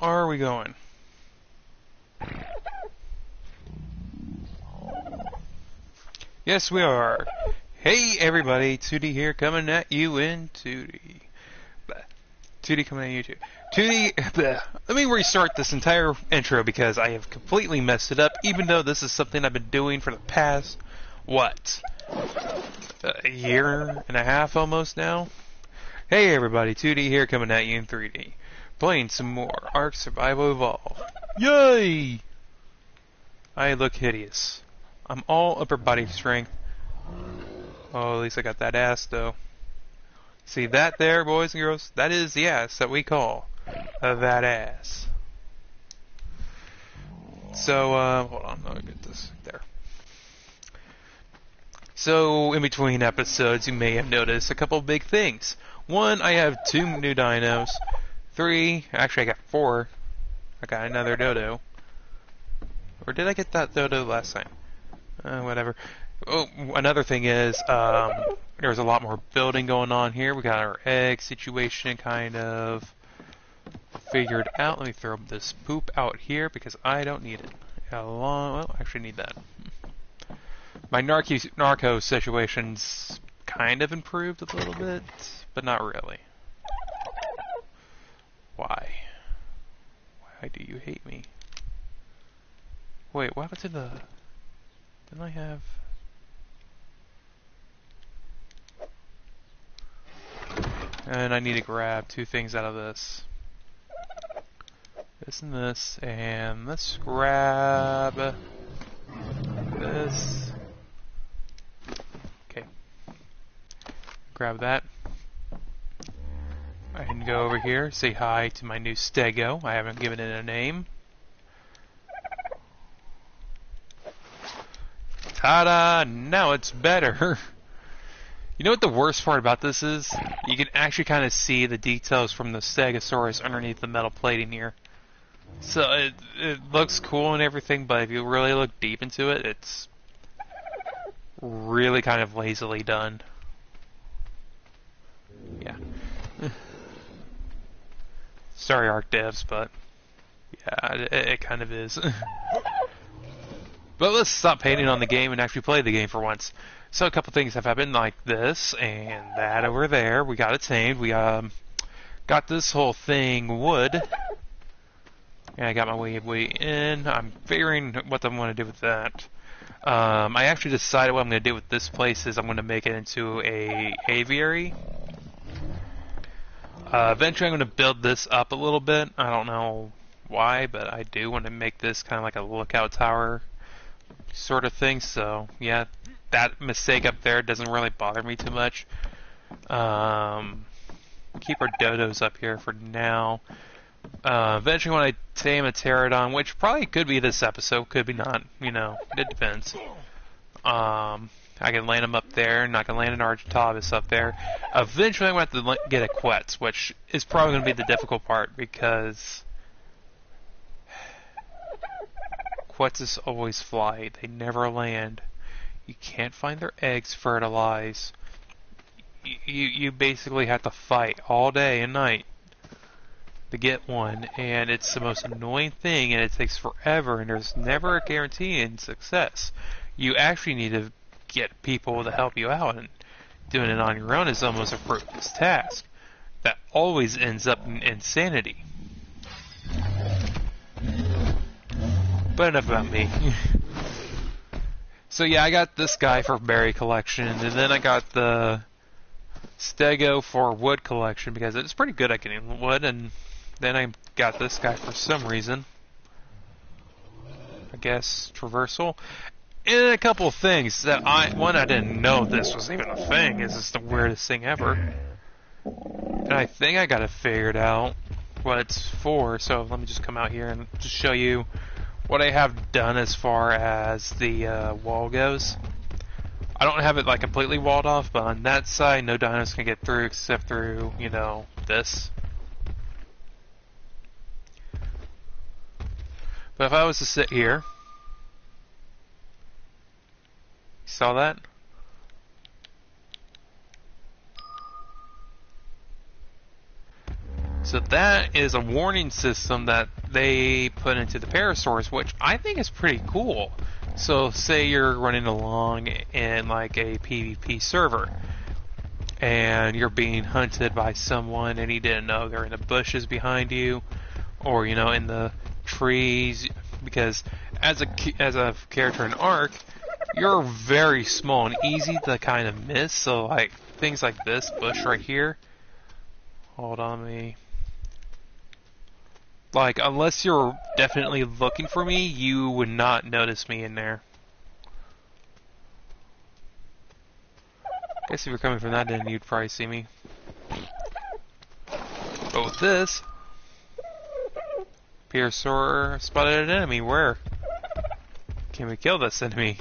are we going? Yes, we are. Hey everybody, 2D here coming at you in 2D. Bleh. 2D coming at you too. 2D, bleh. Let me restart this entire intro because I have completely messed it up, even though this is something I've been doing for the past, what? A year and a half almost now? Hey everybody, 2D here coming at you in 3D. Playing some more Ark Survival Evolved. Yay! I look hideous. I'm all upper body strength. Oh, at least I got that ass though. See that there, boys and girls? That is the ass that we call that ass. So, hold on, let me get this there. So, in between episodes, you may have noticed a couple big things. One, I have 2 new dinos. 3, actually I got 4. I got another dodo. Or did I get that dodo last time? Whatever. Oh, another thing is, there's a lot more building going on here. We got our egg situation kind of figured out. Let me throw this poop out here because I don't need it. Well, I actually need that. My narco situation's kind of improved a little bit, but not really. Why? Why do you hate me? Wait, what happened to the... Didn't I have... And I need to grab 2 things out of this. This and this, and let's grab this. Okay. Grab that. I can go over here, say hi to my new Stego. I haven't given it a name. Ta-da! Now it's better! You know what the worst part about this is? You can actually kind of see the details from the Stegosaurus underneath the metal plating here. So it looks cool and everything, but if you really look deep into it, it's really kind of lazily done. Yeah. Sorry, Ark devs, but yeah, it kind of is. But let's stop hating on the game and actually play the game for once. So a couple things have happened like this and that over there. We got it tamed. We got this whole thing wood. And I got my way in. I'm figuring what I'm going to do with that. I actually decided what I'm going to do with this place is I'm going to make it into a aviary. Eventually I'm going to build this up a little bit. I don't know why, but I do want to make this kind of like a lookout tower sort of thing. So yeah, that mistake up there doesn't really bother me too much. Keep our dodos up here for now. Eventually when I tame a pterodon, which probably could be this episode, could be not, you know, it depends. I can land them up there, and I can land an Argentavis up there. Eventually I'm going to have to get a Quetz, which is probably going to be the difficult part, because Quetzes always fly. They never land. You can't find their eggs fertilized. You basically have to fight all day and night to get one, and it's the most annoying thing, and it takes forever, and there's never a guarantee in success. You actually need to get people to help you out, and doing it on your own is almost a fruitless task. That always ends up in insanity. But enough about me. So yeah, I got this guy for berry collection, and then I got the Stego for wood collection because it's pretty good at getting wood, and then I got this guy for some reason. I guess traversal. And a couple of things that I didn't know this was even a thing. This is the weirdest thing ever. And I think I got it figured out what it's for. So let me just come out here and just show you what I have done as far as the wall goes. I don't have it like completely walled off, but on that side, no dinos can get through except through, you know, this. But if I was to sit here, saw that? So that is a warning system that they put into the Parasaurs, which I think is pretty cool. So say you're running along in like a PvP server, and you're being hunted by someone and you didn't know they're in the bushes behind you, or you know, in the trees, because as a character in Ark, you're very small and easy to kind of miss. So like things like this bush right here, hold on me. Like, unless you're definitely looking for me, you would not notice me in there. Guess if you're coming from that end, you'd probably see me. But with this, Parasaur spotted an enemy. Where? Can we kill this enemy?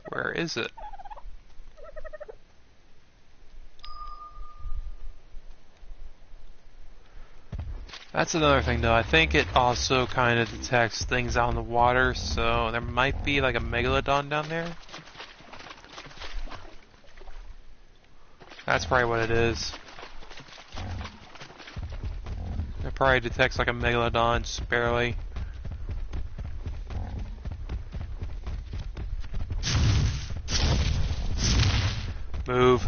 Where is it? That's another thing though, I think it also kind of detects things out in the water, so there might be like a Megalodon down there. That's probably what it is. It probably detects like a Megalodon, just barely. Move.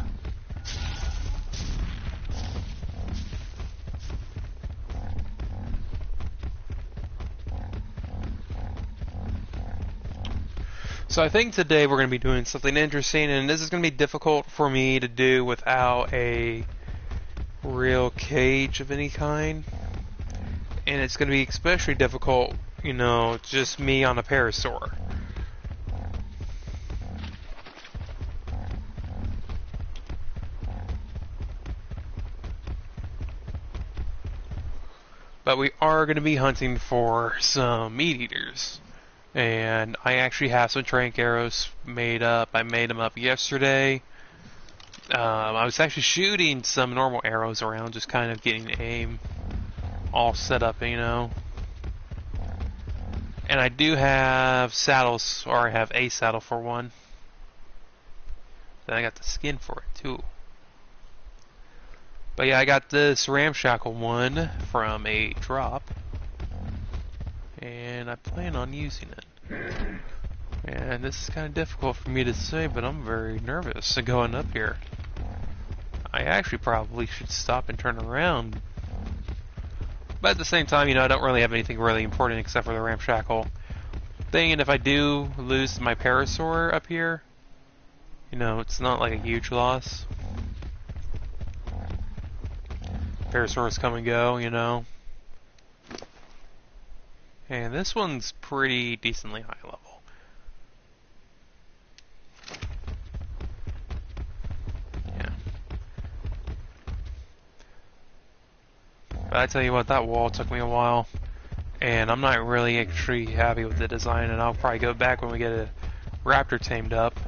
So I think today we're going to be doing something interesting, and this is going to be difficult for me to do without a real cage of any kind. And it's going to be especially difficult, you know, just me on a Parasaur. But we are going to be hunting for some meat eaters. And I actually have some trank arrows made up. I made them up yesterday. I was actually shooting some normal arrows around, just kind of getting aim all set up, you know. And I do have saddles, or I have a saddle for one. Then I got the skin for it too. But yeah, I got this ramshackle one from a drop, and I plan on using it. And this is kind of difficult for me to say, but I'm very nervous going up here. I actually probably should stop and turn around. But at the same time, you know, I don't really have anything really important except for the ramshackle thing, and if I do lose my Parasaur up here, you know, it's not like a huge loss. Parasaurs come and go, you know. And this one's pretty decently high level. Yeah. But I tell you what, that wall took me a while. And I'm not really actually happy with the design, and I'll probably go back when we get a raptor tamed up.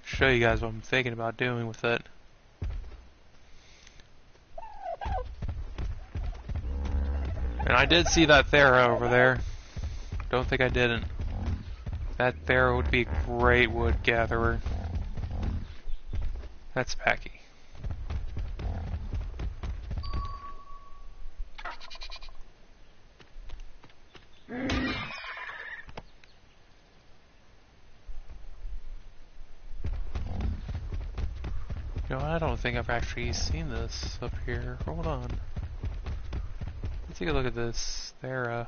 Show you guys what I'm thinking about doing with it. And I did see that Thera over there. Don't think I didn't. That Thera would be a great wood gatherer. That's Packy. You know, I don't think I've actually seen this up here. Hold on. Let's take a look at this Thera.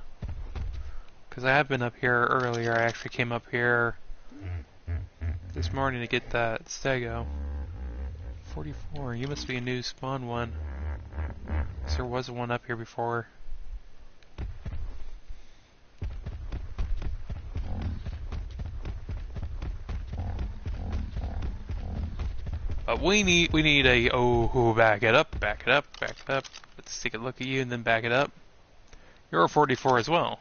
Because I have been up here earlier. I actually came up here this morning to get that Stego. 44. You must be a new spawn one. So there was one up here before. But we need a back it up, back it up, back it up. Let's take a look at you and then back it up. You're a 44 as well.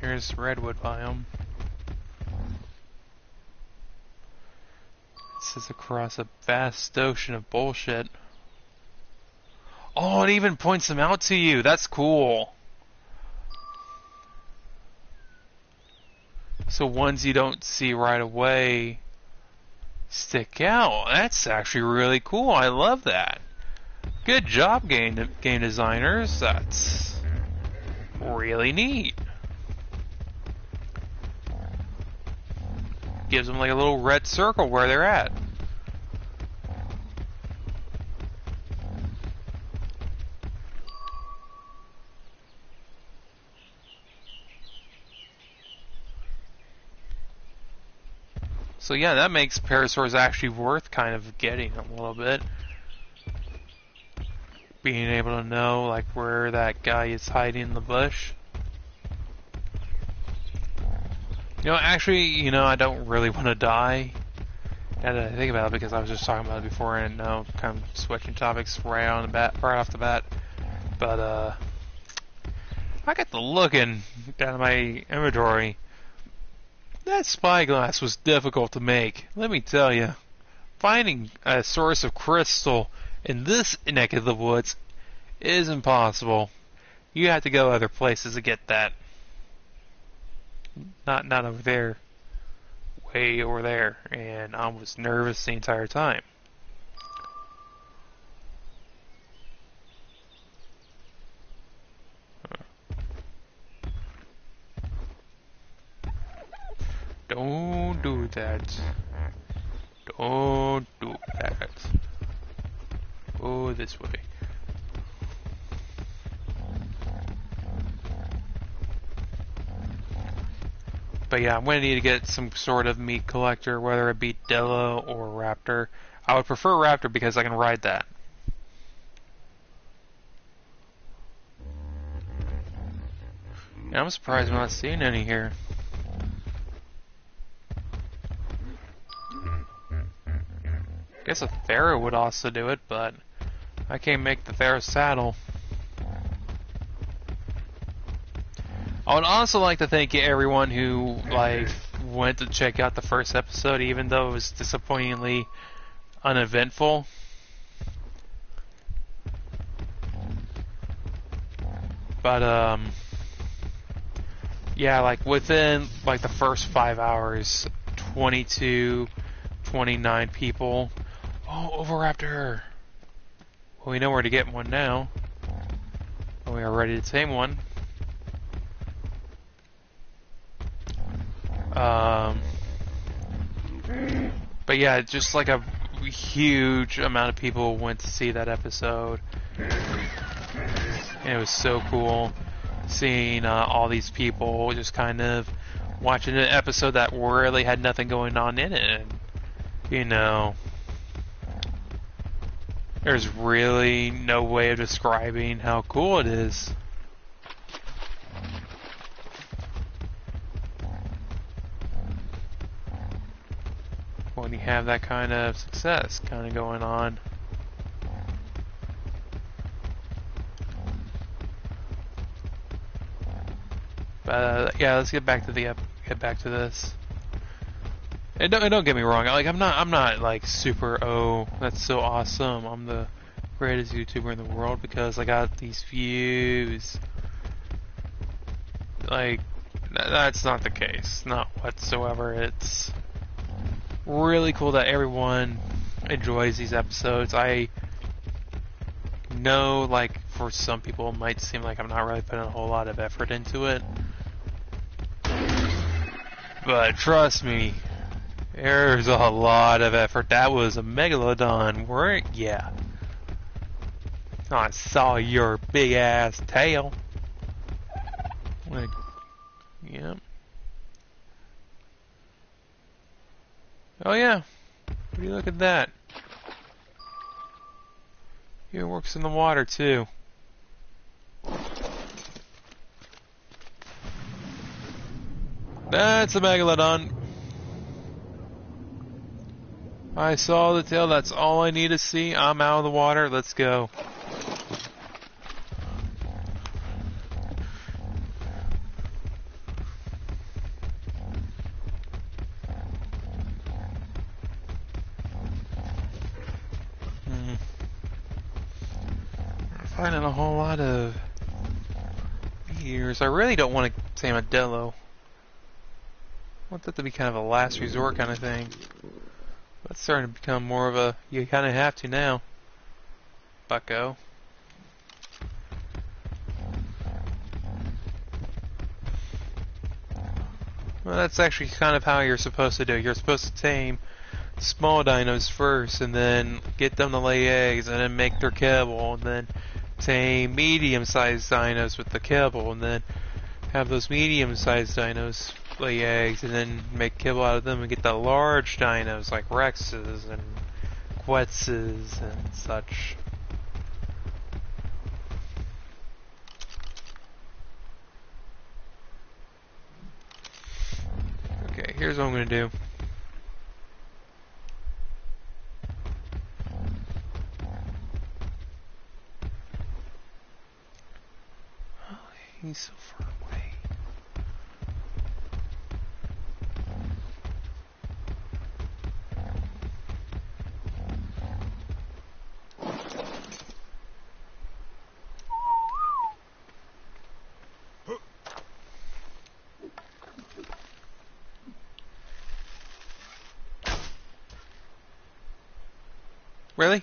Here's redwood biome. This is across a vast ocean of bullshit. Oh, it even points them out to you. That's cool. So ones you don't see right away stick out. That's actually really cool. I love that. Good job, game designers. That's really neat. Gives them like a little red circle where they're at. So yeah, that makes Parasaurs actually worth kind of getting a little bit. Being able to know like where that guy is hiding in the bush. You know, actually, you know, I don't really want to die. Now that I think about it, because I was just talking about it before, and now kind of switching topics right off the bat. But I got to looking down at my inventory. That spyglass was difficult to make, let me tell you. Finding a source of crystal in this neck of the woods is impossible. You have to go other places to get that. Not over there. Way over there. And I was nervous the entire time. Don't do that. Don't do that. Go this way. But yeah, I'm going to need to get some sort of meat collector, whether it be Delo or Raptor. I would prefer Raptor because I can ride that. And I'm surprised I'm not seeing any here. Guess a Thera would also do it, but I can't make the Thera saddle. I would also like to thank everyone who went to check out the first episode, even though it was disappointingly uneventful. But yeah, like within like the first 5 hours, 29 people. Oh, Oviraptor! Well, we know where to get one now. And we are ready to tame one. But yeah, just like a huge amount of people went to see that episode. And it was so cool seeing all these people just kind of watching an episode that really had nothing going on in it. And, you know, there's really no way of describing how cool it is. When you have that kind of success kind of going on. But yeah, let's get back to this. And don't get me wrong, like I'm not like super, oh, that's so awesome, I'm the greatest YouTuber in the world because I got these views. Like that's not the case, not whatsoever. It's really cool that everyone enjoys these episodes. I know, like, for some people it might seem like I'm not really putting a whole lot of effort into it. But trust me, there's a lot of effort. That was a Megalodon, weren't ya? I saw your big ass tail. Like, yep. Oh yeah, would you look at that? He works in the water too. That's a Megalodon. I saw the tail, that's all I need to see. I'm out of the water, let's go. Finding a whole lot of ears. I really don't want to tame a Delo. want that to be kind of a last resort kind of thing. That's starting to become more of a, you kind of have to now, bucko. Well, that's actually kind of how you're supposed to do it. You're supposed to tame small dinos first, and then get them to lay eggs, and then make their kibble, and then tame medium-sized dinos with the kibble, and then have those medium-sized dinos lay eggs, and then make kibble out of them, and get the large dinos like Rexes and Quetzes and such. Okay, here's what I'm going to do. Oh, he's so far away. Really?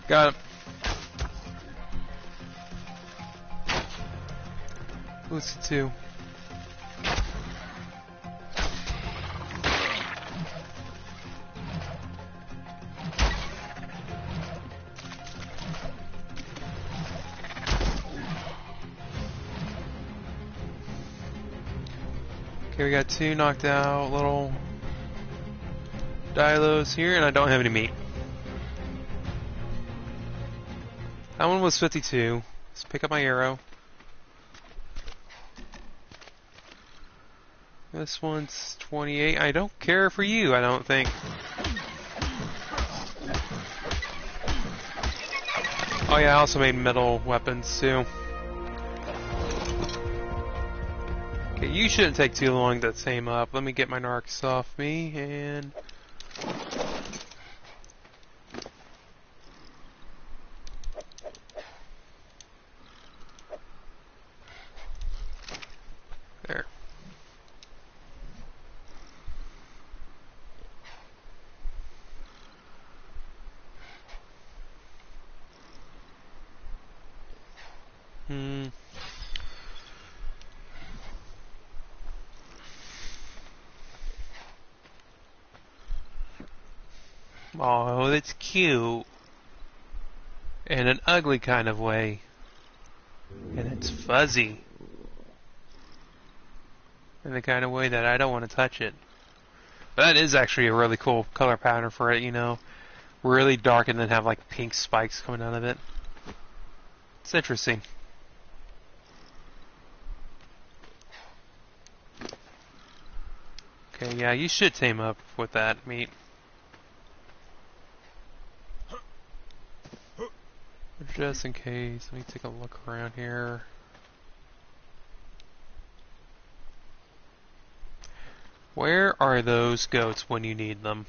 Got him. Lucy too. Okay, we got 2 knocked out little Dilos here, and I don't have any meat. That one was 52. Let's pick up my arrow. This one's 28. I don't care for you, I don't think. Oh yeah, I also made metal weapons too. Okay, you shouldn't take too long to tame up. Let me get my narcs off me, and... there. Oh, that's cute. In an ugly kind of way. And it's fuzzy. In the kind of way that I don't want to touch it. But that is actually a really cool color pattern for it, you know. Really dark and then have like pink spikes coming out of it. It's interesting. Okay, yeah, you should tame up with that meat. Just in case, let me take a look around here. Where are those goats when you need them?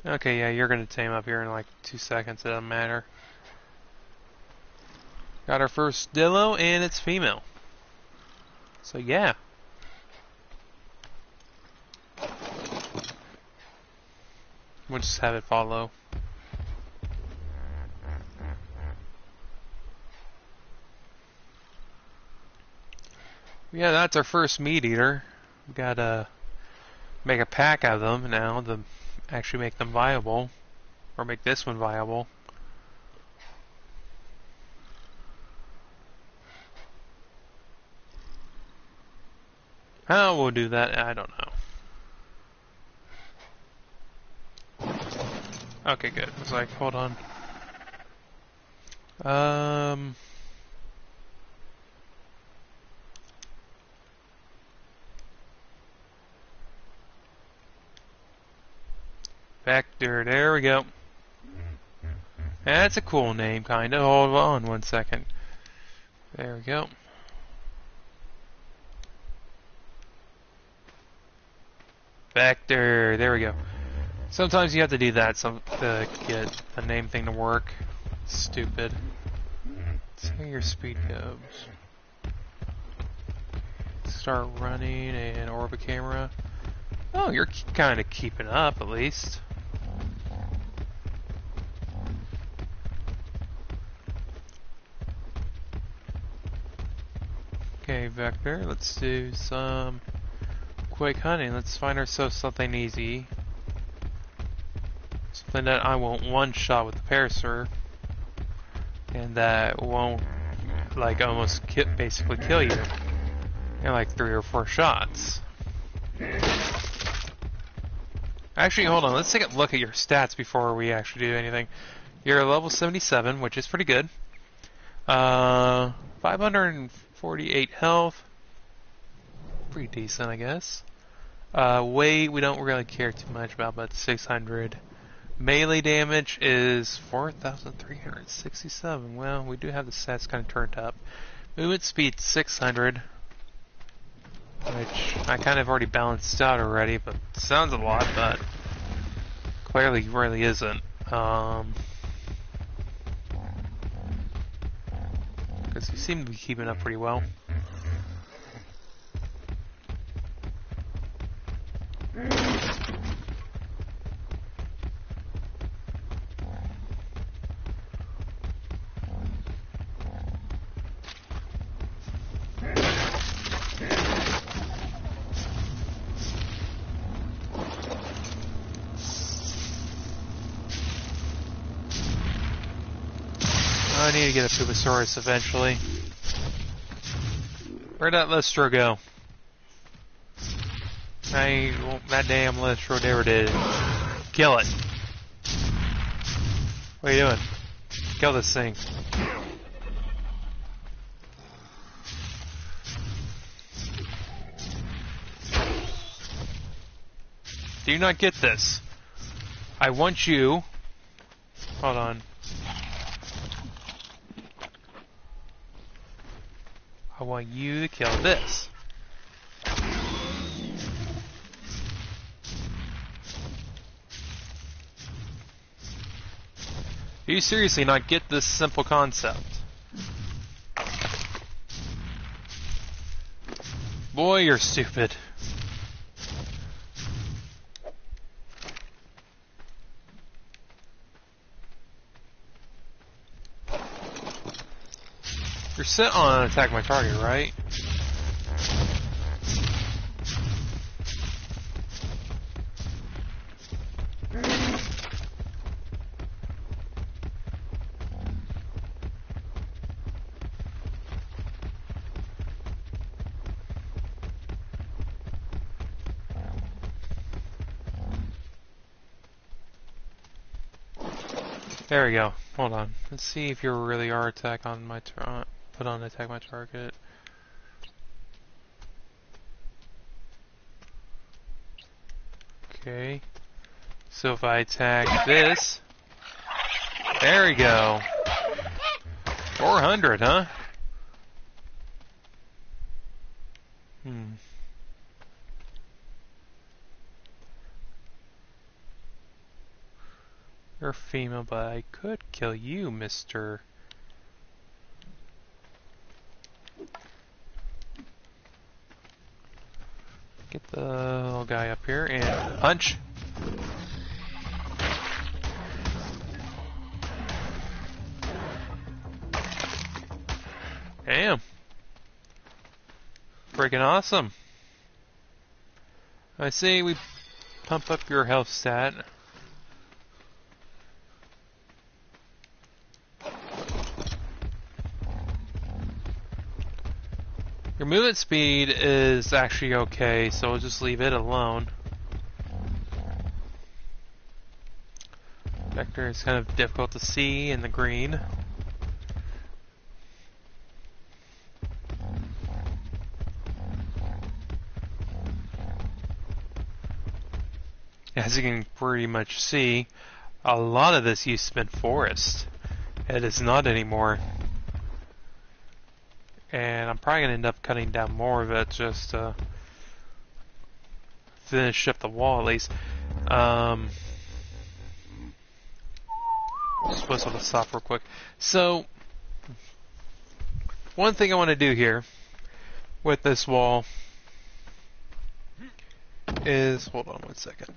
Okay, yeah, you're gonna tame up here in like 2 seconds, it doesn't matter. Got our first Dilo, and it's female. So yeah. We'll just have it follow. Yeah, that's our first meat eater. We gotta make a pack out of them now to actually make them viable. Or make this one viable. How we'll do that, I don't know. Okay, good. I was like, hold on. Vector, there we go. That's a cool name, kinda. Hold on 1 second. There we go. Vector, there we go. Sometimes you have to do that to get the name thing to work. Stupid. Let's see how your speed goes. Start running an orbit camera. Oh, you're kind of keeping up at least. Okay, Vector, let's do some quick hunting. Let's find ourselves something easy. Something that I won't one-shot with the Parasaur. And that won't, like, almost basically kill you in like 3 or 4 shots. Actually, hold on. Let's take a look at your stats before we actually do anything. You're level 77, which is pretty good. 548 health. Pretty decent, I guess. Weight, we don't really care too much about, but 600. Melee damage is 4,367. Well, we do have the stats kind of turned up. Movement speed 600, which I kind of already balanced out already, but sounds a lot, but clearly really isn't. Because you seem to be keeping up pretty well. I need to get a Pupasaurus eventually. Where'd that Listro go? That damn Listro never did. Kill it. What are you doing? Kill this thing. Do you not get this? I want you... Hold on. I want you to kill this. Do you seriously not get this simple concept? Boy, you're stupid. You're set on attack my target, right? There we go. Hold on. Let's see if you really are attack on my put on attack my target. Okay. So if I attack this, there we go. 400, huh? You're female, but I could kill you, mister. Get the little guy up here and punch. Damn. Freaking awesome. I say we pump up your health stat. Your movement speed is actually okay, so we'll just leave it alone. Vector is kind of difficult to see in the green. As you can pretty much see, a lot of this used to be forest. It is not anymore. And I'm probably going to end up cutting down more of it just to finish up the wall at least. Supposed to stop real quick. So, one thing I want to do here with this wall is, hold on one second.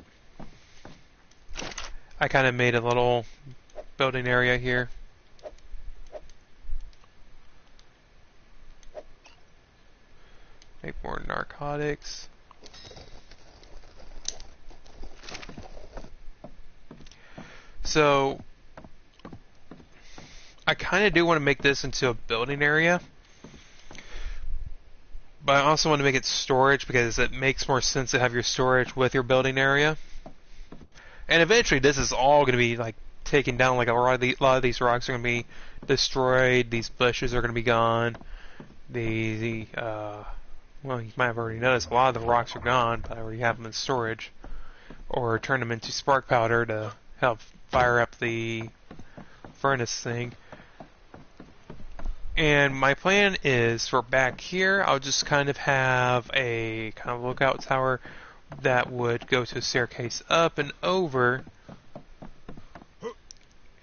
I kind of made a little building area here. Make more narcotics. So, I kind of do want to make this into a building area, but I also want to make it storage because it makes more sense to have your storage with your building area. And eventually this is all going to be like taken down, like a lot of these rocks are going to be destroyed, these bushes are going to be gone, well, you might have already noticed a lot of the rocks are gone, but I already have them in storage, or turn them into spark powder to help fire up the furnace thing. And my plan is for back here, I'll just kind of have a kind of lookout tower that would go to a staircase up and over,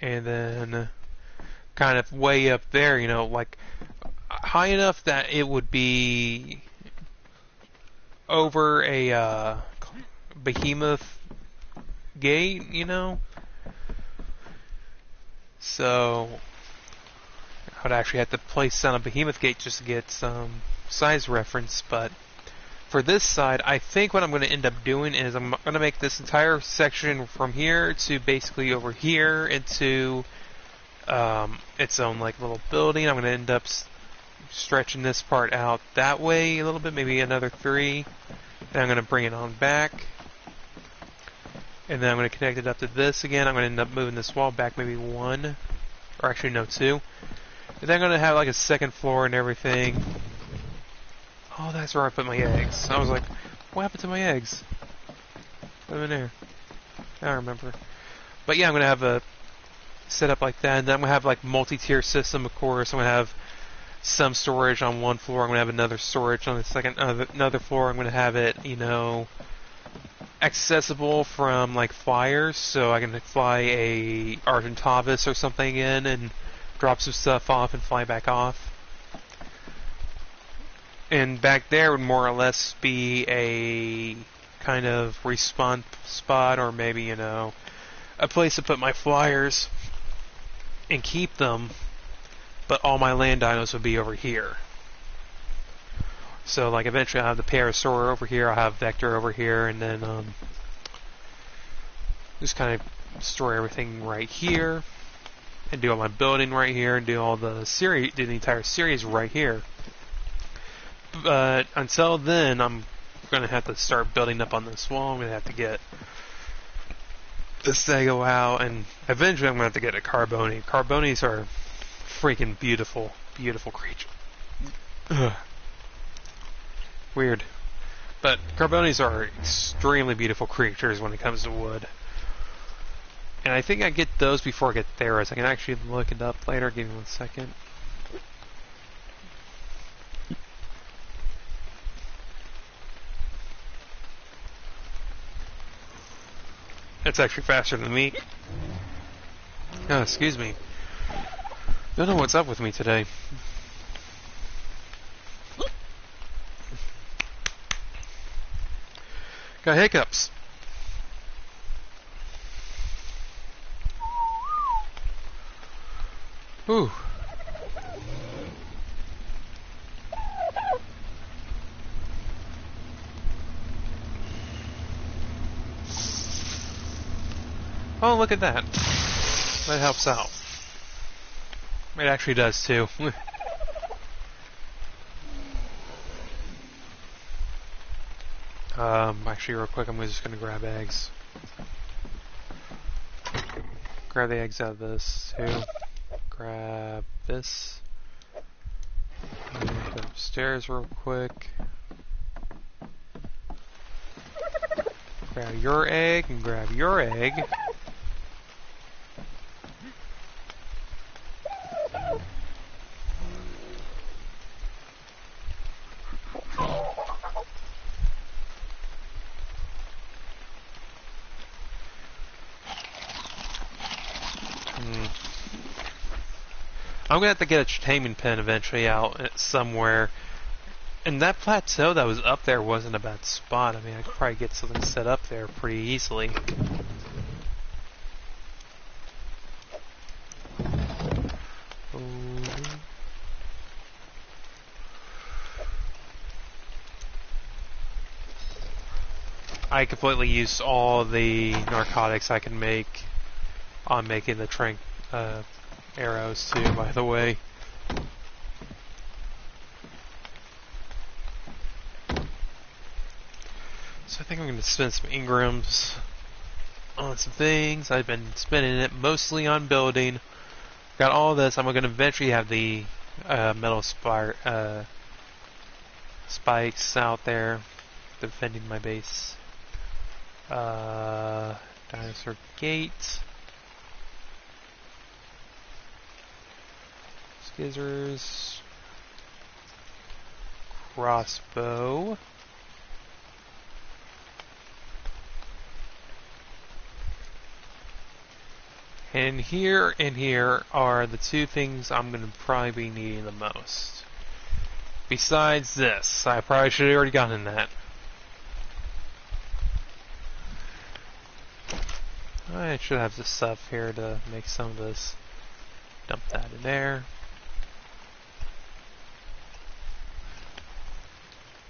and then kind of way up there, you know, like high enough that it would be over a behemoth gate, you know? So I would actually have to place on a behemoth gate just to get some size reference, but for this side, I think what I'm going to end up doing is I'm going to make this entire section from here to basically over here into its own like little building. I'm going to end up stretching this part out that way a little bit, maybe another 3. Then I'm going to bring it on back. And then I'm going to connect it up to this again. I'm going to end up moving this wall back maybe 1, or actually no, 2. And then I'm going to have like a second floor and everything. Oh, that's where I put my eggs. I was like, what happened to my eggs? Put them in there. I don't remember. But yeah, I'm going to have a setup like that. And then I'm going to have like multi-tier system, of course. I'm going to have some storage on one floor. I'm going to have another storage on the second, another floor. I'm going to have it, you know, accessible from like flyers, so I can fly a Argentavis or something in and drop some stuff off and fly back off. And back there would more or less be a kind of respawn spot, or maybe, you know, a place to put my flyers and keep them, but all my land dinos would be over here. So, like, eventually I'll have the Parasaur over here, I'll have Vector over here, and then just kind of store everything right here, and do all my building right here, and do all the series, do the entire series right here. But until then, I'm gonna have to start building up on this wall. I'm gonna have to get the Stego out, and eventually I'm gonna have to get a Carboni. Carbonis are freaking beautiful, beautiful creatures. Weird. But Carbonis are extremely beautiful creatures when it comes to wood. And I think I get those before I get Theros. I can actually look it up later. Give me 1 second. It's actually faster than me. Oh, excuse me. Don't know what's up with me today. Got hiccups. Ooh. Oh, look at that. That helps out. It actually does too. Actually, real quick, I'm just gonna grab eggs. Grab the eggs out of this too. Grab this. Go upstairs real quick. Grab your egg and grab your egg. I'm gonna have to get a taming pen eventually out somewhere. And that plateau that was up there wasn't a bad spot. I mean, I could probably get something set up there pretty easily. I completely used all the narcotics I can make on making the trank arrows too, by the way. So I think I'm going to spend some engrams on some things. I've been spending it mostly on building. Got all this. I'm going to eventually have the metal spikes out there defending my base. Dinosaur gate. Skizzers. Crossbow. And here and here are the two things I'm going to probably be needing the most. Besides this, I probably should have already gotten that. I should have the stuff here to make some of this. Dump that in there.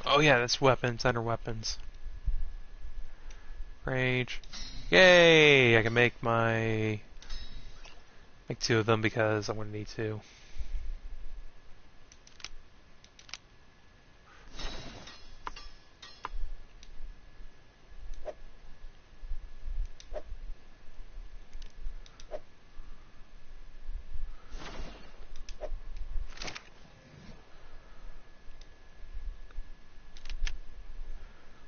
Oh yeah, that's weapons, under weapons. Rage. Yay! I can make two of them because I'm going to need two.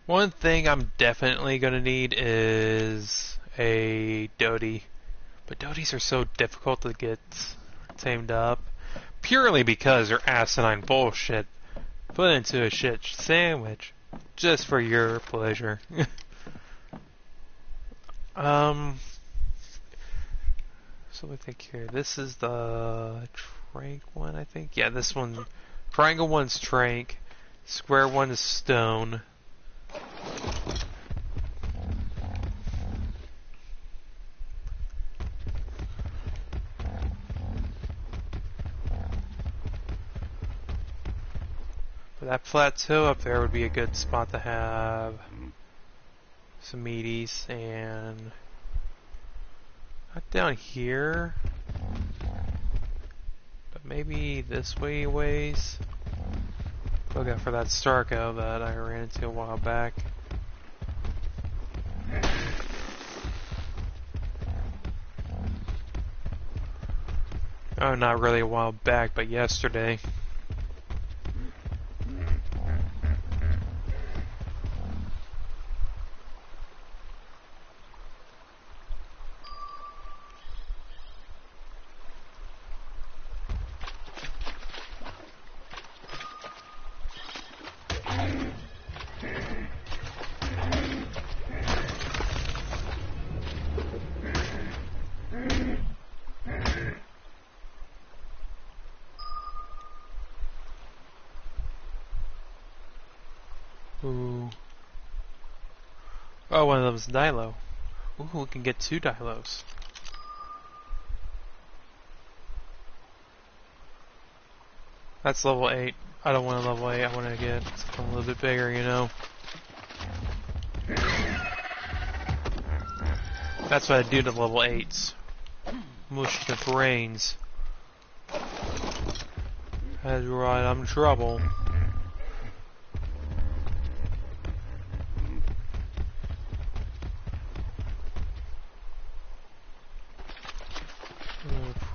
One thing I'm definitely going to need is a Doty. But Doties are so difficult to get tamed up. Purely because they're asinine bullshit put into a shit sandwich. Just for your pleasure. So let me think here. This is the Trank one, I think. Yeah, this one. Triangle one's Trank. Square one is Stone. But that plateau up there would be a good spot to have some meaties, and not down here, but maybe this way ways. Look out for that Starco that I ran into a while back. Oh, not really a while back, but yesterday. Ooh. Oh, one of them's Dilo. Ooh, we can get 2 Dilos. That's level 8. I don't want a level 8. I want to get something a little bit bigger, you know. That's what I do to level 8s. Mush the brains. That's right, I'm in trouble.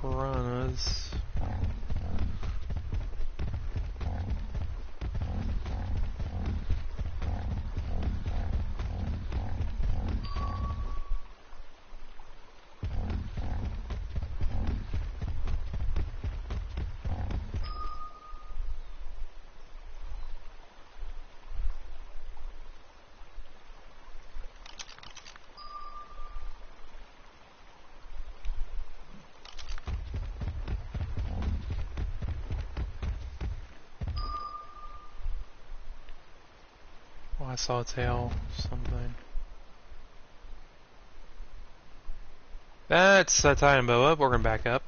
Piranhas. Oh, I saw a tail. Something. That's that time bow up. We're gonna back up.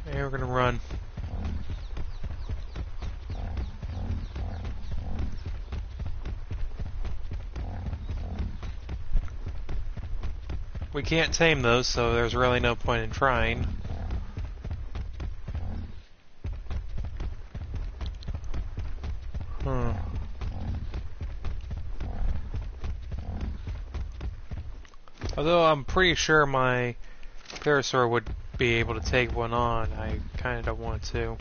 And we're gonna run. We can't tame those, so there's really no point in trying. Although I'm pretty sure my Parasaur would be able to take one on, I kind of don't want to.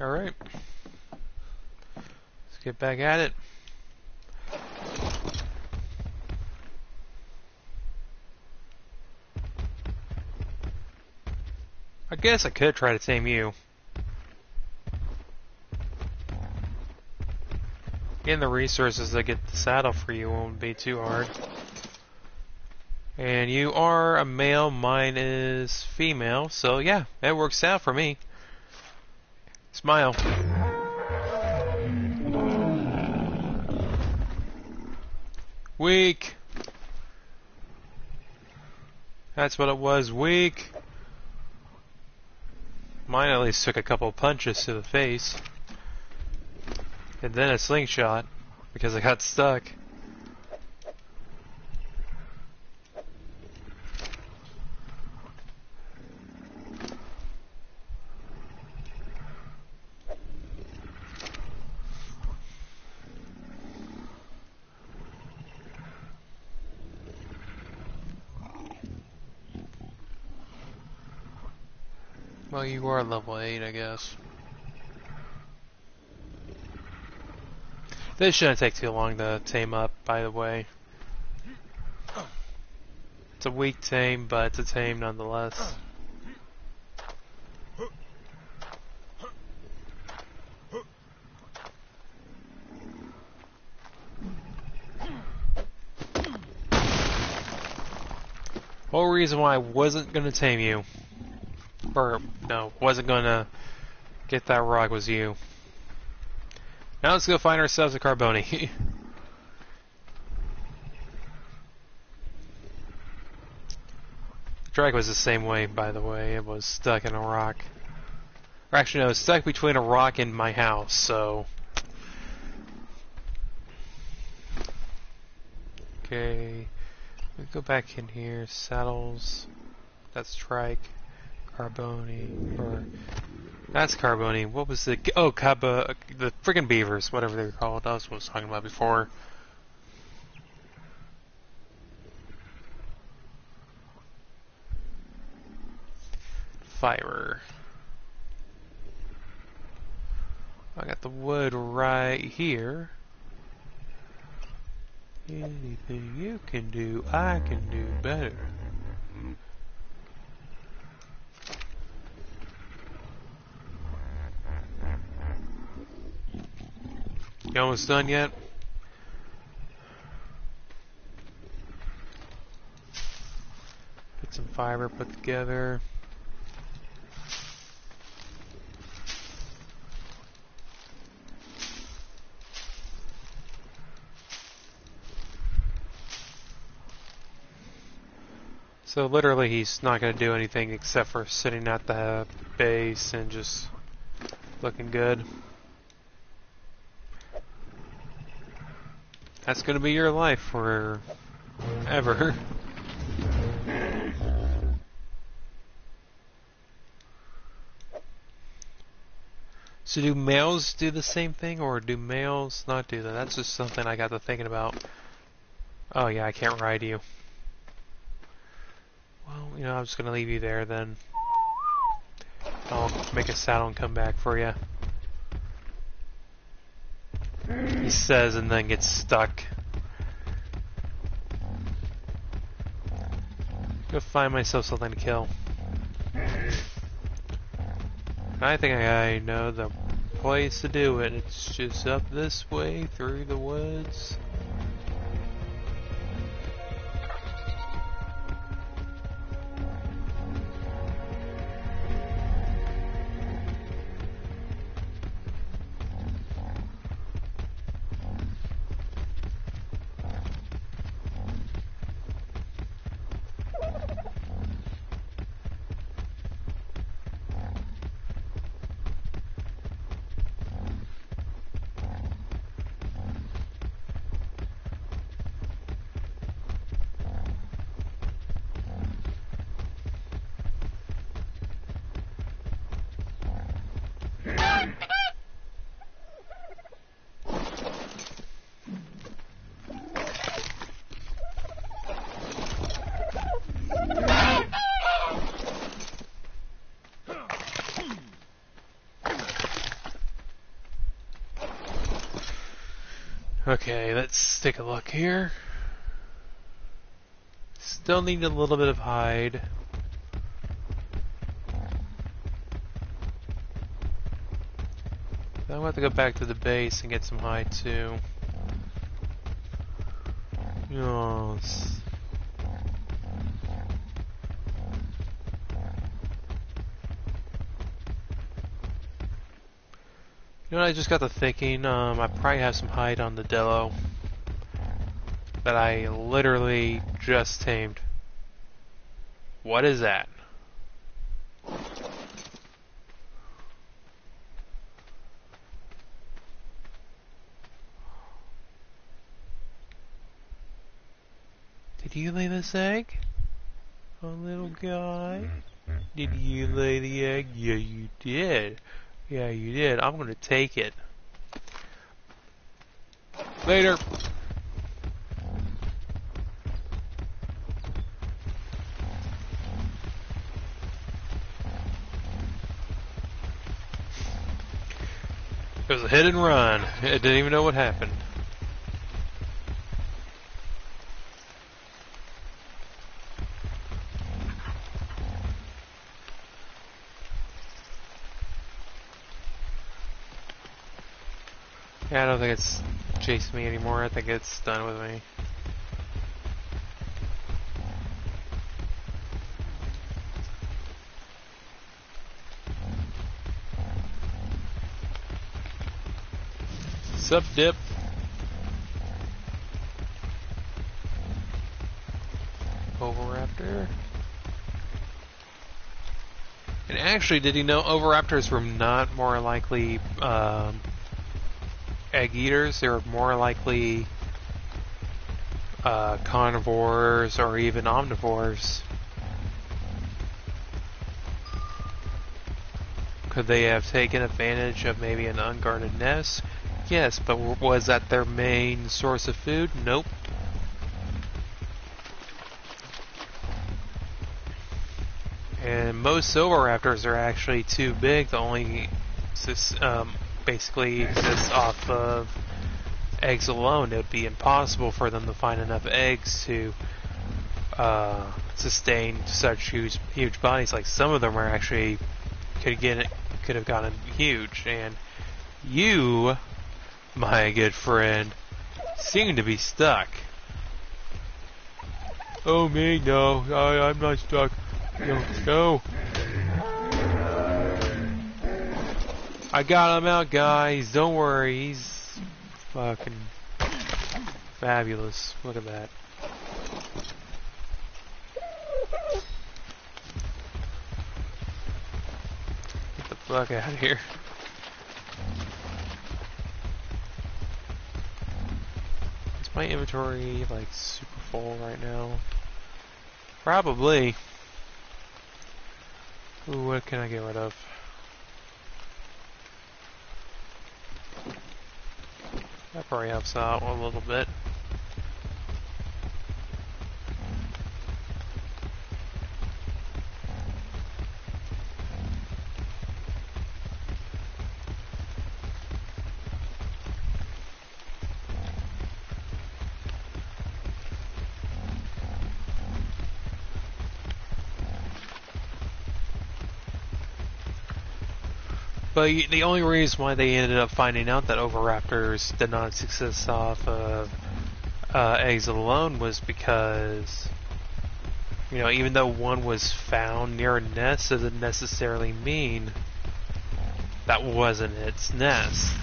Alright. Let's get back at it. I guess I could try to tame you. Getting the resources to get the saddle for you won't be too hard. And you are a male, mine is female, so yeah, that works out for me. Smile. Weak. That's what it was, weak. Mine at least took a couple punches to the face. And then a slingshot, because I got stuck. Well, you are level 8, I guess. This shouldn't take too long to tame up, by the way. It's a weak tame, but it's a tame nonetheless. Whole reason why I wasn't gonna tame you, or no, wasn't gonna get that rock was you. Now let's go find ourselves a Carboni. The drag was the same way, by the way. It was stuck in a rock. Or actually, no, it was stuck between a rock and my house, so... Okay, we go back in here. Saddles. That's Trike. Carboni. Or... That's Carboni. What was the... Oh, the friggin' beavers, whatever they were called. That's what I was talking about before. Fiber. I got the wood right here. Anything you can do, I can do better. You almost done yet? Get some fiber put together. So literally he's not going to do anything except for sitting at the base and just looking good. That's going to be your life for Ever. So do males do the same thing, or do males not do that? That's just something I got to thinking about. Oh yeah, I can't ride you. Well, you know, I'm just gonna leave you there then. I'll make a saddle and come back for you. He says and then gets stuck. Go find myself something to kill. I think I know the place to do it. It's just up this way through the woods. Okay, let's take a look here. Still need a little bit of hide. I'm going to have to go back to the base and get some hide too. Yes. You know what, I just got to thinking, I probably have some hide on the Dello that I literally just tamed. What is that? Did you lay this egg? Oh, little guy? Did you lay the egg? Yeah, you did. Yeah, you did. I'm gonna take it. Later. It was a hit and run. I didn't even know what happened. Yeah, I don't think it's chasing me anymore. I think it's done with me. Sup, dip? Oviraptor. And actually, did you know Oviraptors were not more likely egg eaters? They were more likely carnivores or even omnivores. Could they have taken advantage of maybe an unguarded nest? Yes, but was that their main source of food? Nope. And most Oviraptors are actually too big to only basically exist off of eggs alone. It would be impossible for them to find enough eggs to sustain such huge bodies. Like some of them are actually could have gotten huge. And you, my good friend, seem to be stuck. Oh me, no, I'm not stuck. No. I got him out, guys. Don't worry. He's fucking fabulous. Look at that. Get the fuck out of here. Is my inventory like super full right now. Probably. Ooh, what can I get rid of? That probably helps out a little bit. But the only reason why they ended up finding out that oviraptors did not success off of eggs alone was because, you know, even though one was found near a nest, doesn't necessarily mean that wasn't its nest.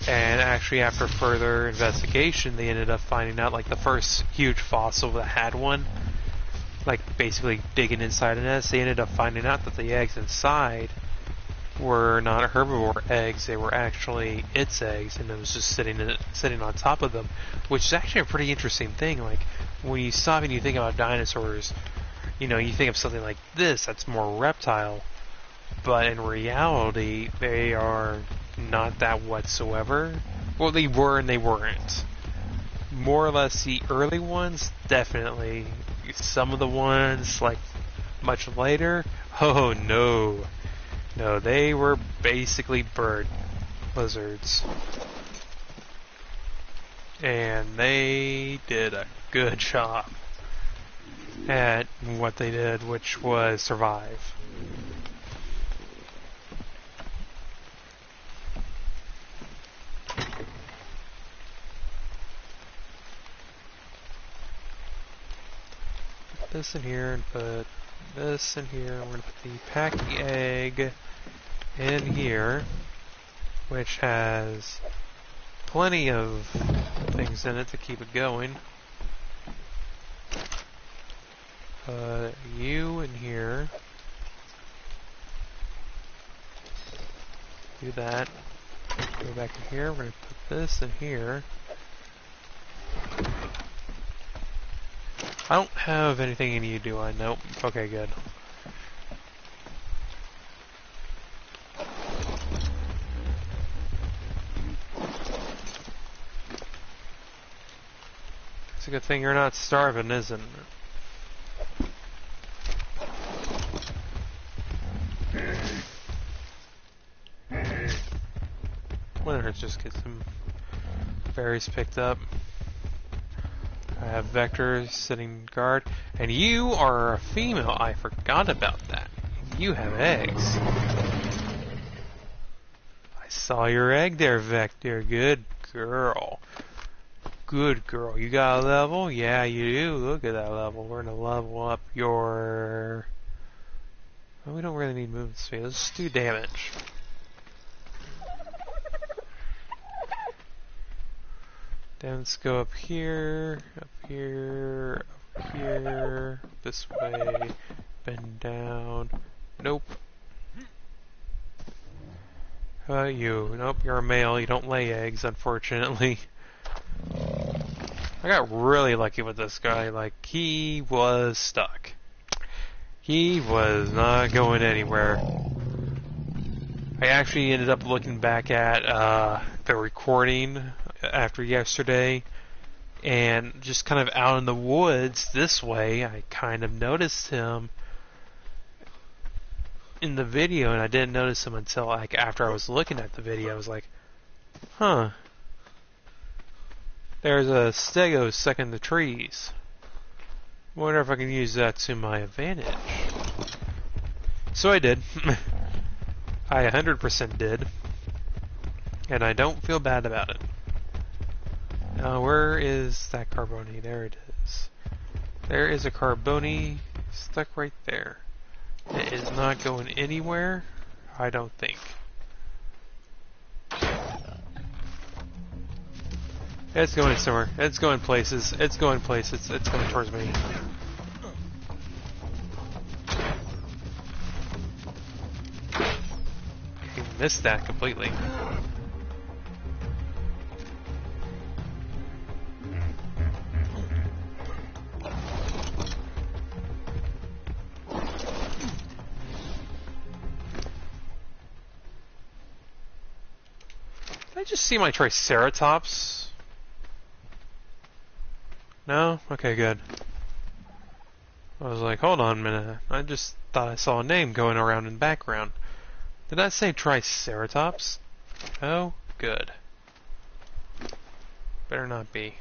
And actually, after further investigation, they ended up finding out, like, the first huge fossil that had one, like, basically digging inside a nest, they ended up finding out that the eggs inside were not herbivore eggs, they were actually its eggs, and it was just sitting on top of them, which is actually a pretty interesting thing. Like, when you stop and you think about dinosaurs, you know, you think of something like this that's more reptile, but in reality, they are not that whatsoever. Well, they were and they weren't. More or less the early ones, definitely. Some of the ones, like, much later, oh no. No, they were basically bird lizards. And they did a good job at what they did, which was survive. Put this in here and put this in here. We're going to put the packing egg in here, which has plenty of things in it to keep it going. You in here. Do that. Go back in here. We're going to put this in here. I don't have anything in you, do I? Nope. Okay, good. It's a good thing you're not starving, isn't it? Wouldn't hurt just get some berries picked up. I have Vector sitting guard. And you are a female. I forgot about that. You have eggs. I saw your egg there, Vector. Good girl. Good girl. You got a level? Yeah, you do. Look at that level. We're going to level up your... Well, we don't really need movement speed. Let's just do damage. Then let's go up here, up here, up here, this way, bend down. Nope. How about you? Nope, you're a male. You don't lay eggs, unfortunately. I got really lucky with this guy. Like, he was stuck. He was not going anywhere. I actually ended up looking back at the recording after yesterday, and just kind of out in the woods this way, I kind of noticed him in the video, and I didn't notice him until like after I was looking at the video. I was like, huh, there's a stego stuck in the trees. Wonder if I can use that to my advantage. So I did. I 100% did, and I don't feel bad about it. Now, where is that Carboni? There it is. There is a Carboni stuck right there. It is not going anywhere, I don't think. It's going somewhere. It's going places. It's going places. It's coming towards me. He missed that completely. just see my Triceratops? No? Okay, good. I was like, hold on a minute. I just thought I saw a name going around in the background. Did that say Triceratops? Oh, good. Better not be.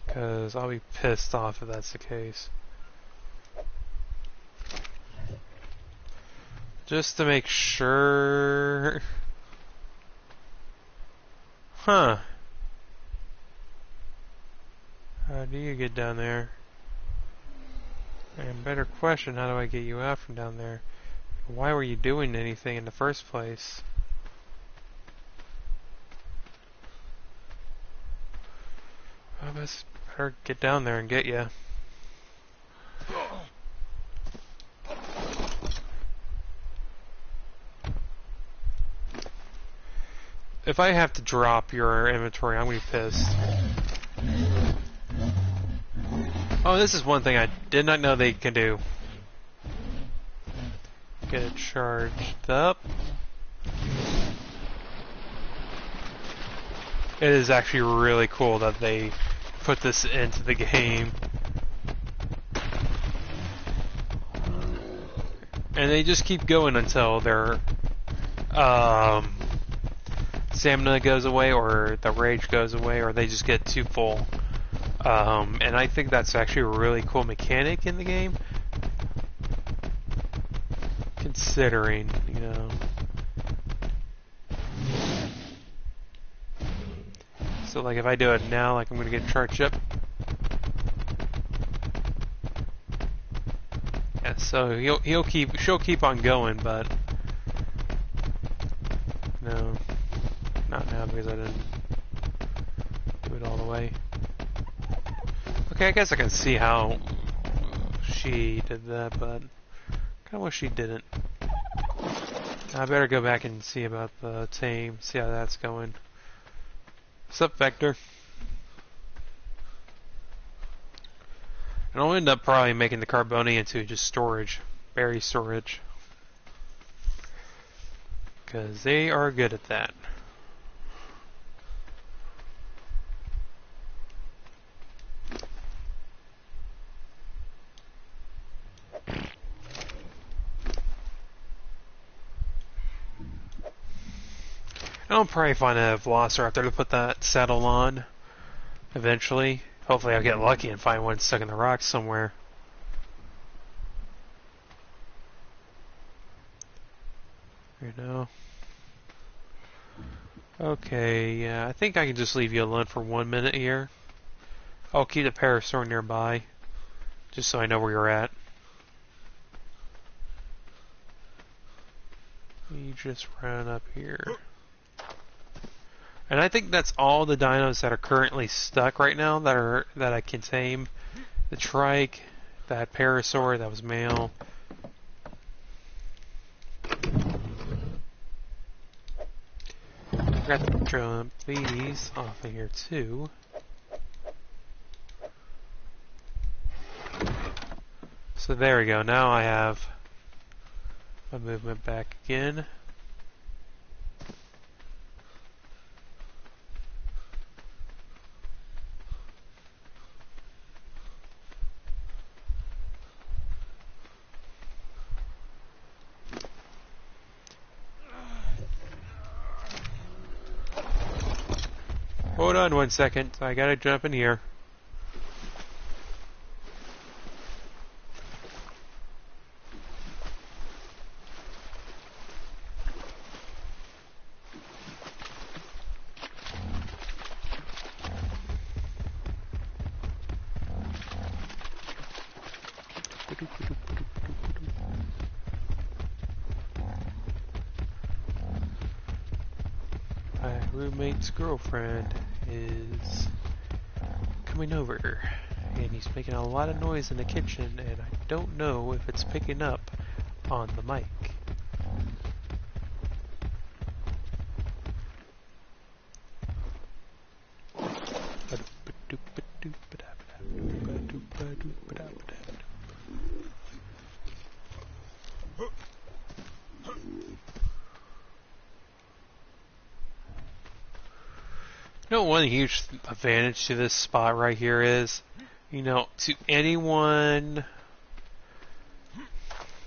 Because I'll be pissed off if that's the case. Just to make sure... Huh. How do you get down there? And better question, how do I get you out from down there? Why were you doing anything in the first place? I best better get down there and get you. If I have to drop your inventory, I'm gonna be pissed. Oh, this is one thing I did not know they can do. Get it charged up. It is actually really cool that they put this into the game. And they just keep going until their stamina goes away, or the rage goes away, or they just get too full. And I think that's actually a really cool mechanic in the game. Considering, you know. So like if I do it now, like I'm gonna get charged up. Yeah, so she'll keep on going, but no, not now because I didn't do it all the way. Okay, I guess I can see how she did that, but kinda wish she didn't. I better go back and see about the tame, see how that's going. What's up, Vector? And I'll end up probably making the Carboni into just storage, berry storage. Because they are good at that. I'll probably find a Velociraptor to put that saddle on eventually. Hopefully I'll get lucky and find one stuck in the rocks somewhere. You know. Okay, yeah, I think I can just leave you alone for 1 minute here. I'll keep the Parasaur nearby, just so I know where you're at. You just ran up here. And I think that's all the dinos that are currently stuck right now that I can tame. The Trike, that Parasaur, that was male. I forgot to jump these off of here too. So there we go. Now I have my movement back again. Hold on 1 second, I gotta jump in here. My roommate's girlfriend is coming over, and he's making a lot of noise in the kitchen, and I don't know if it's picking up on the mic. know, one huge advantage to this spot right here is, you know, to anyone,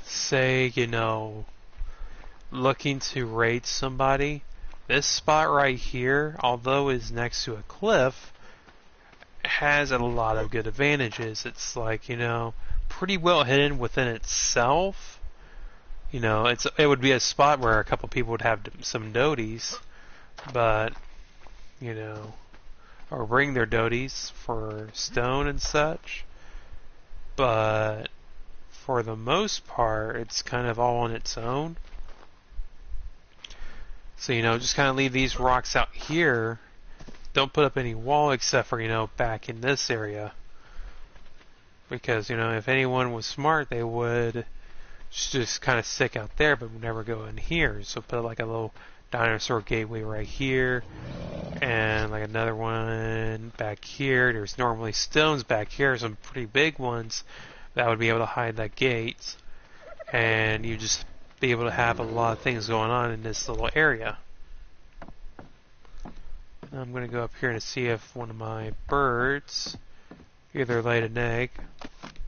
say, you know, looking to raid somebody, this spot right here, although is next to a cliff, has a lot of good advantages. It's like, you know, pretty well hidden within itself. You know, it would be a spot where a couple people would have some doties, but, you know, or bring their doties for stone and such. But for the most part, it's kind of all on its own. So, you know, just kind of leave these rocks out here. Don't put up any wall except for, you know, back in this area. Because, you know, if anyone was smart, they would just kind of stick out there, but would never go in here. So put like a little dinosaur gateway right here. And like another one back here. There's normally stones back here, some pretty big ones that would be able to hide that gate. And you just be able to have a lot of things going on in this little area. I'm going to go up here to see if one of my birds either laid an egg,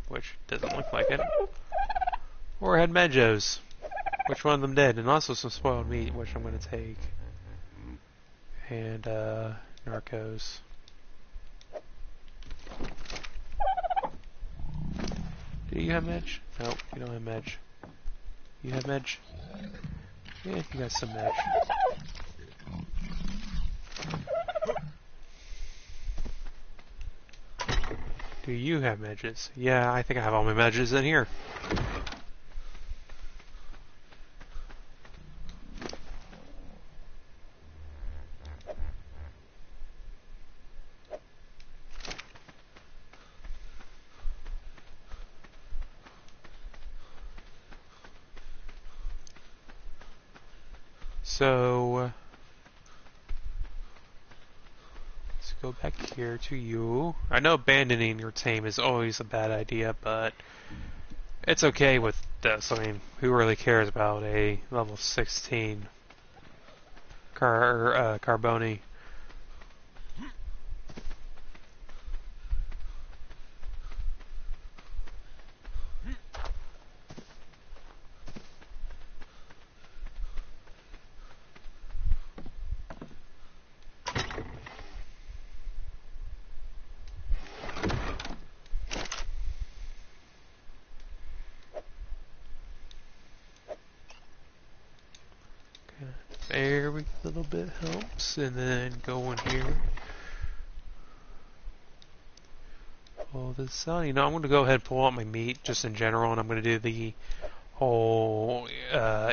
which doesn't look like it, or had Medjos, which one of them did, and also some spoiled meat, which I'm going to take, and Narcos. Do you have Medj? Nope, you don't have Medj. You have Medj? Yeah, you got some Medj. Do you have Medjs? Yeah, I think I have all my Medjs in here. So, let's go back here to you. I know abandoning your team is always a bad idea, but it's okay with this. I mean, who really cares about a level 16 Carboni? Every little bit helps, and then go in here. Pull this out. You know, I'm going to go ahead and pull out my meat just in general, and I'm going to do the whole.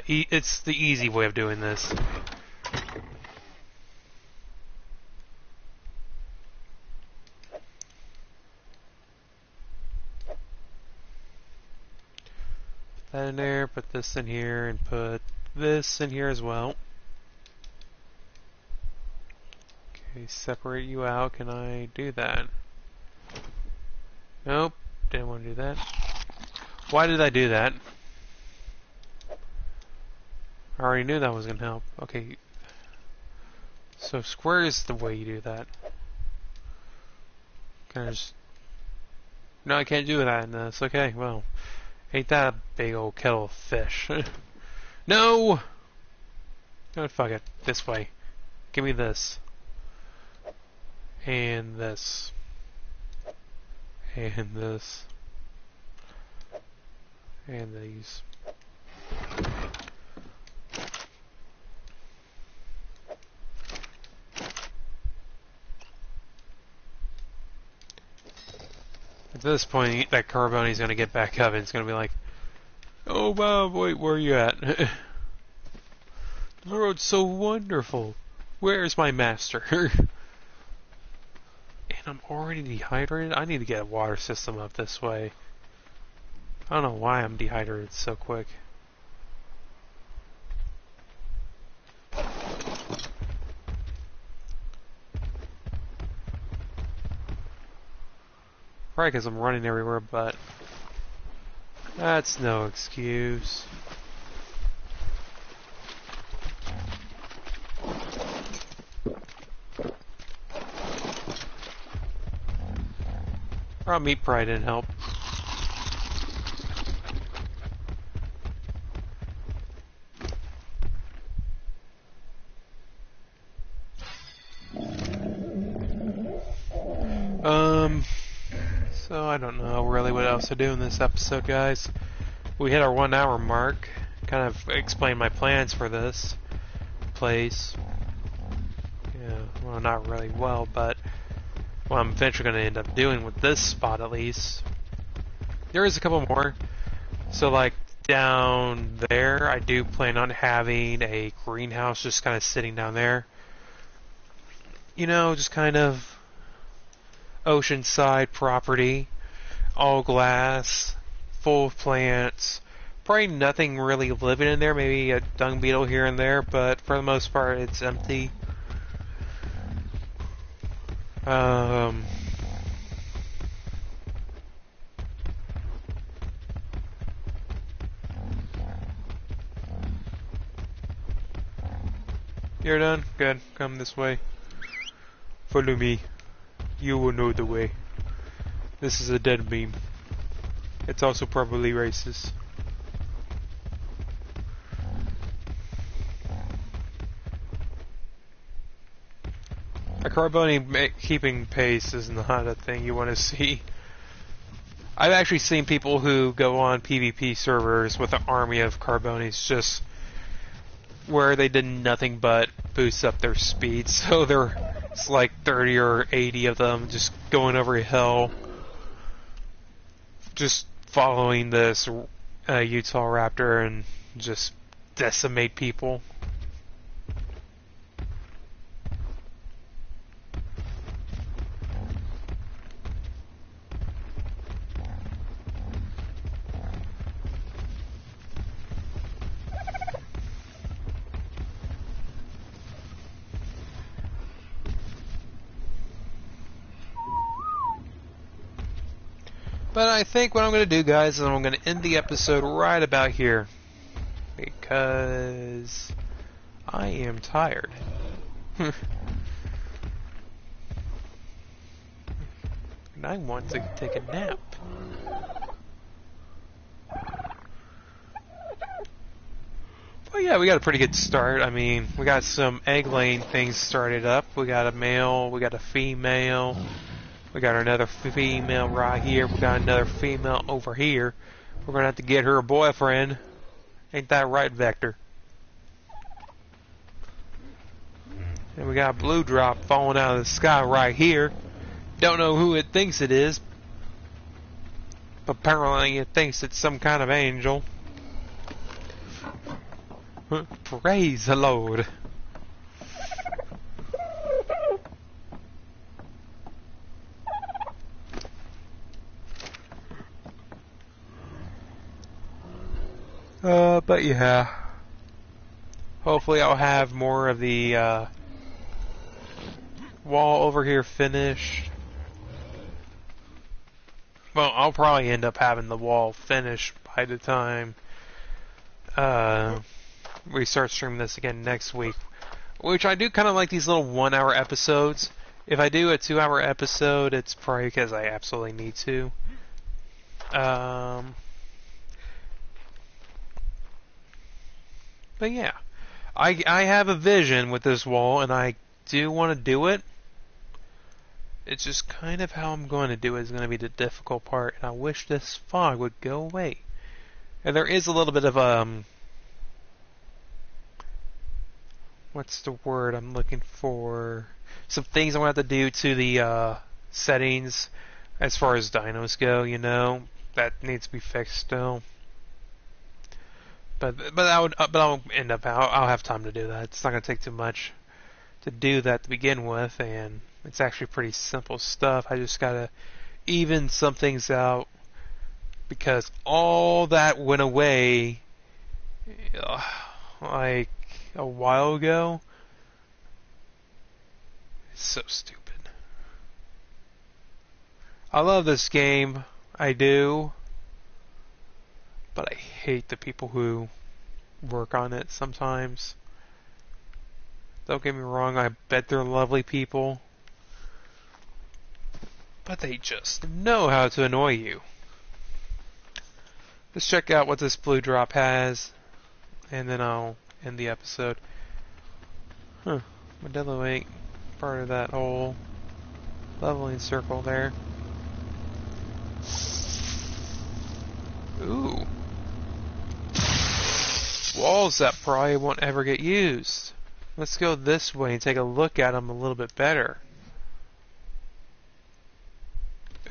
It's the easy way of doing this. Put that in there. Put this in here, and put this in here as well. Okay, separate you out. Can I do that? Nope, didn't want to do that. Why did I do that? I already knew that was going to help. Okay, so square is the way you do that. Can I just... No, I can't do that in this. Okay, well, ain't that a big old kettle of fish? No! Oh, fuck it. This way. Give me this. And this. And this. And these. At this point, that Carboni's going to get back up and it's going to be like, oh wow, wait, where are you at? The road's so wonderful. Where's my master? And I'm already dehydrated. I need to get a water system up this way. I don't know why I'm dehydrated so quick. Probably because I'm running everywhere, but that's no excuse. Raw meat probably didn't help. So I don't know really what else to do in this episode, guys. We hit our 1 hour mark. Kind of explain my plans for this place. Yeah, well, not really well, but what I'm eventually going to end up doing with this spot at least. There is a couple more. So like down there, I do plan on having a greenhouse just kind of sitting down there. You know, just kind of oceanside property, all glass, full of plants. Probably nothing really living in there, maybe a dung beetle here and there, but for the most part it's empty. You're done? Good. Come this way. Follow me. You will know the way. This is a dead beam. It's also probably racist. A Carboni keeping pace is not a thing you want to see. I've actually seen people who go on PvP servers with an army of Carbonis just where they did nothing but boost up their speed, so it's like 30 or 80 of them just going over hell, just following this Utah Raptor and just decimate people. But I think what I'm going to do, guys, is I'm going to end the episode right about here. Because I am tired. And I want to take a nap. Well, yeah, we got a pretty good start. I mean, we got some egg laying things started up. We got a male, we got a female. We got another female right here. We got another female over here. We're going to have to get her a boyfriend. Ain't that right, Vector? And we got a blue drop falling out of the sky right here. Don't know who it thinks it is. But apparently it thinks it's some kind of angel. Praise the Lord. But yeah, hopefully I'll have more of the wall over here finished. Well, I'll probably end up having the wall finished by the time we start streaming this again next week. Which I do kind of like these little 1 hour episodes. If I do a 2 hour episode, it's probably because I absolutely need to. But yeah, I have a vision with this wall, and I do want to do it. It's just kind of how I'm going to do it is going to be the difficult part, and I wish this fog would go away. And there is a little bit of, what's the word I'm looking for? Some things I'm going to have to do to the settings as far as dinos go, you know. That needs to be fixed still. But I'll end up. I'll have time to do that. It's not going to take too much to do that to begin with, and it's actually pretty simple stuff. I just got to even some things out because all that went away like a while ago. It's so stupid. I love this game. I do. But I hate the people who work on it sometimes. Don't get me wrong, I bet they're lovely people. but they just know how to annoy you. Let's check out what this blue drop has, and then I'll end the episode. Huh. Modelo ain't part of that whole leveling circle there. Ooh. Walls that probably won't ever get used. Let's go this way and take a look at them a little bit better.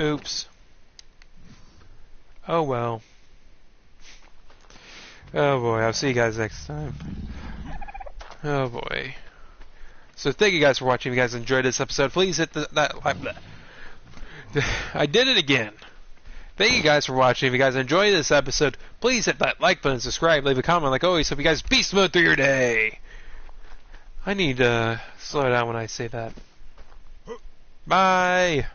Oops. Oh well. Oh boy, I'll see you guys next time. Oh boy. So thank you guys for watching. If you guys enjoyed this episode, please hit that like. I did it again. Thank you guys for watching. If you guys enjoyed this episode, please hit that like button, subscribe, leave a comment like always. Hope you guys beast mode through your day. I need to slow down when I say that. Bye.